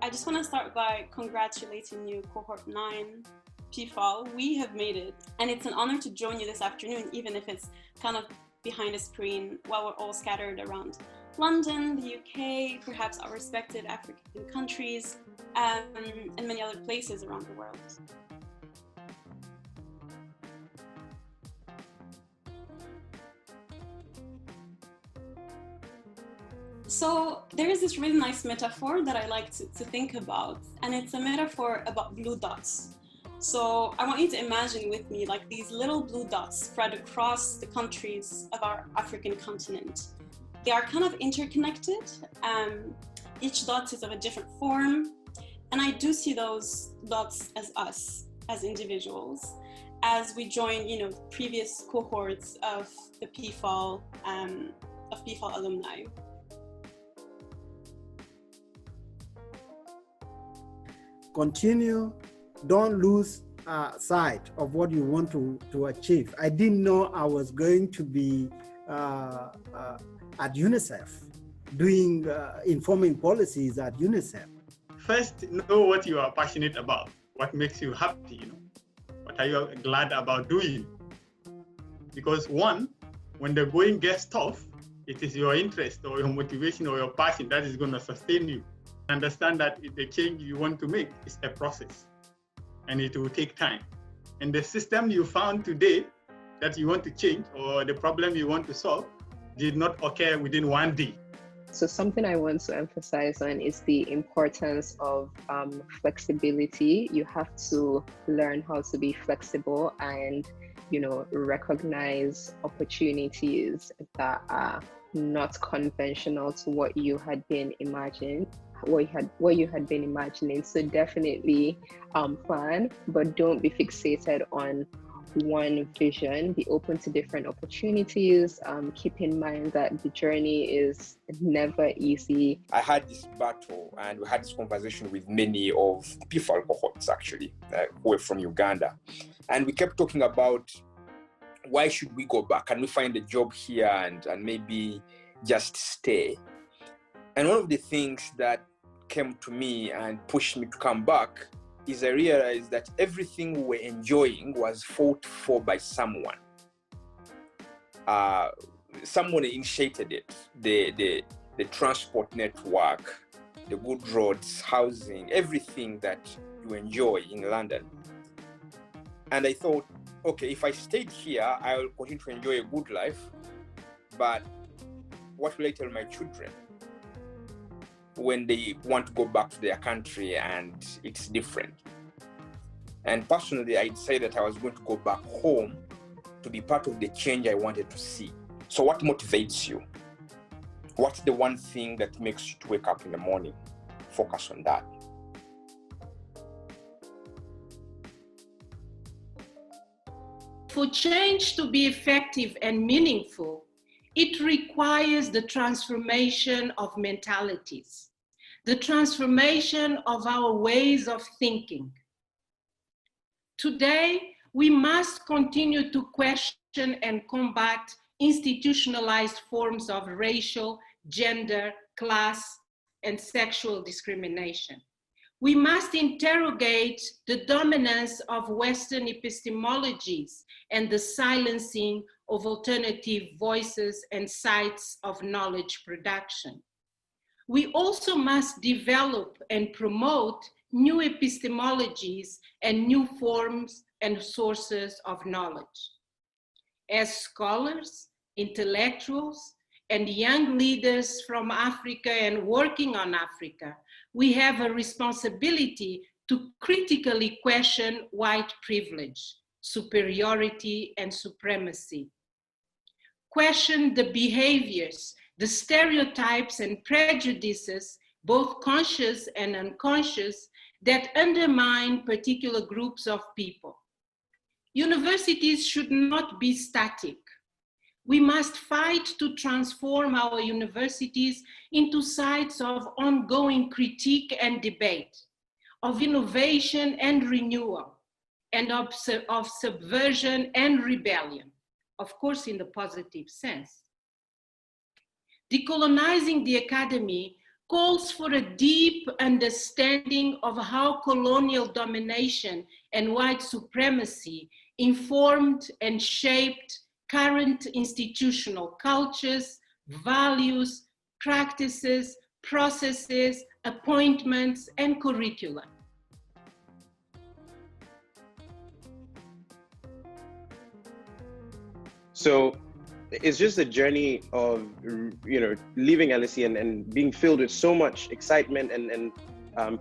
I just want to start by congratulating you, Cohort 9, PfAL. We have made it, and it's an honor to join you this afternoon, even if it's kind of behind a screen while we're all scattered around London, the UK, perhaps our respected African countries, and many other places around the world. So there is this really nice metaphor that I like to think about, and it's a metaphor about blue dots. So I want you to imagine with me like these little blue dots spread across the countries of our African continent. They are kind of interconnected. Each dot is of a different form, and I do see those dots as us, as individuals, as we join, previous cohorts of the PfAL, alumni. Continue, don't lose sight of what you want to achieve. I didn't know I was going to be at UNICEF, doing informing policies at UNICEF. First, know what you are passionate about, what makes you happy, what are you glad about doing? Because one, when the going gets tough, it is your interest or your motivation or your passion that is going to sustain you. Understand that the change you want to make is a process and it will take time. And the system you found today that you want to change or the problem you want to solve did not occur within one day. So something I want to emphasize on is the importance of flexibility. You have to learn how to be flexible and, recognize opportunities that are not conventional to what you had been imagining. What you had been imagining. So definitely plan, but don't be fixated on one vision. Be open to different opportunities. Keep in mind that the journey is never easy. I had this battle and we had this conversation with many of PfAL cohorts actually, who were from Uganda. And we kept talking about why should we go back? Can we find a job here and maybe just stay? And one of the things that came to me and pushed me to come back is I realized that everything we were enjoying was fought for by someone. Someone initiated it, the transport network, the good roads, housing, everything that you enjoy in London. And I thought, okay, if I stayed here, I will continue to enjoy a good life, but what will I tell my children when they want to go back to their country and it's different? And personally, I decided that I was going to go back home to be part of the change I wanted to see. So what motivates you? What's the one thing that makes you to wake up in the morning? Focus on that. For change to be effective and meaningful, it requires the transformation of mentalities, the transformation of our ways of thinking. Today, we must continue to question and combat institutionalized forms of racial, gender, class, and sexual discrimination. We must interrogate the dominance of Western epistemologies and the silencing of alternative voices and sites of knowledge production. We also must develop and promote new epistemologies and new forms and sources of knowledge. As scholars, intellectuals, and young leaders from Africa and working on Africa, we have a responsibility to critically question white privilege, superiority, and supremacy. Question the behaviors, the stereotypes and prejudices, both conscious and unconscious, that undermine particular groups of people. Universities should not be static. We must fight to transform our universities into sites of ongoing critique and debate, of innovation and renewal, and of subversion and rebellion, of course in the positive sense. Decolonizing the academy calls for a deep understanding of how colonial domination and white supremacy informed and shaped current institutional cultures, values, practices, processes, appointments, and curricula. So it's just a journey of, leaving LSE and being filled with so much excitement and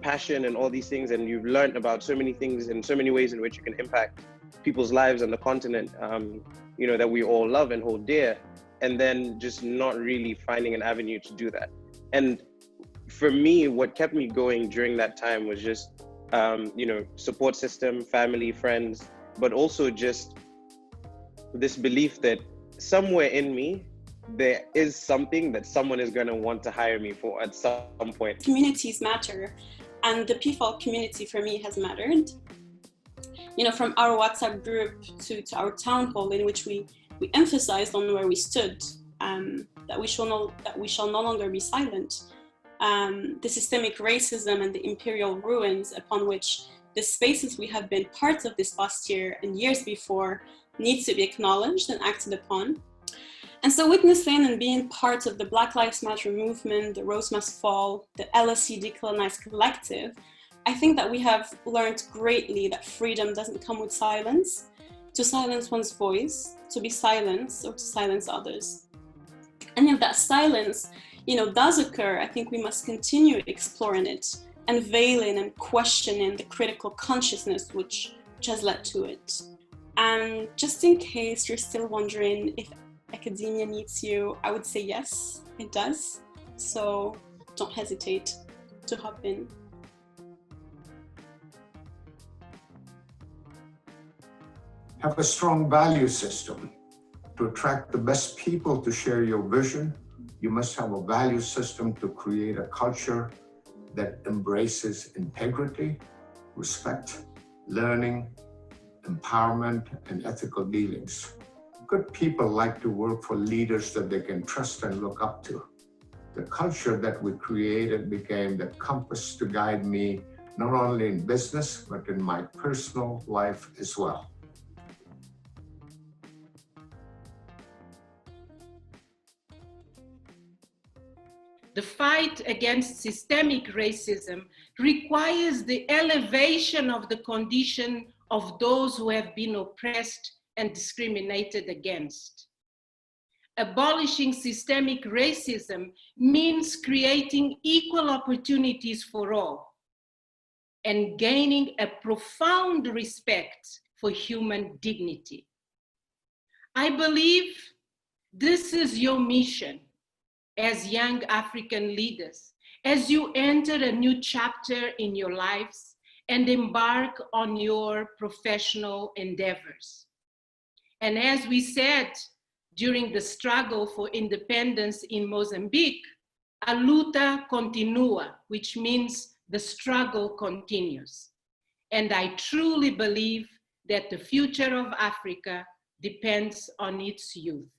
passion and all these things. And you've learned about so many things and so many ways in which you can impact people's lives on the continent, that we all love and hold dear. And then just not really finding an avenue to do that. And for me, what kept me going during that time was just, support system, family, friends, but also just this belief that somewhere in me, there is something that someone is going to want to hire me for at some point. Communities matter, and the PfAL community for me has mattered. From our WhatsApp group to our town hall, in which we emphasized on where we stood, that we shall no longer be silent. The systemic racism and the imperial ruins upon which the spaces we have been part of this past year and years before needs to be acknowledged and acted upon. And so witnessing and being part of the Black Lives Matter movement, the Rose Must Fall, the LSE Decolonized Collective, I think that we have learned greatly that freedom doesn't come with silence, to silence one's voice, to be silenced, or to silence others. And if that silence, does occur, I think we must continue exploring it, unveiling and questioning the critical consciousness which has led to it. And just in case you're still wondering if academia needs you, I would say yes, it does. So don't hesitate to hop in. Have a strong value system. To attract the best people to share your vision, you must have a value system to create a culture that embraces integrity, respect, learning, empowerment, and ethical dealings. Good people like to work for leaders that they can trust and look up to. The culture that we created became the compass to guide me, not only in business, but in my personal life as well. The fight against systemic racism requires the elevation of the condition of those who have been oppressed and discriminated against. Abolishing systemic racism means creating equal opportunities for all and gaining a profound respect for human dignity. I believe this is your mission as young African leaders, as you enter a new chapter in your lives and embark on your professional endeavors. And as we said during the struggle for independence in Mozambique, a luta continua, which means the struggle continues. And I truly believe that the future of Africa depends on its youth.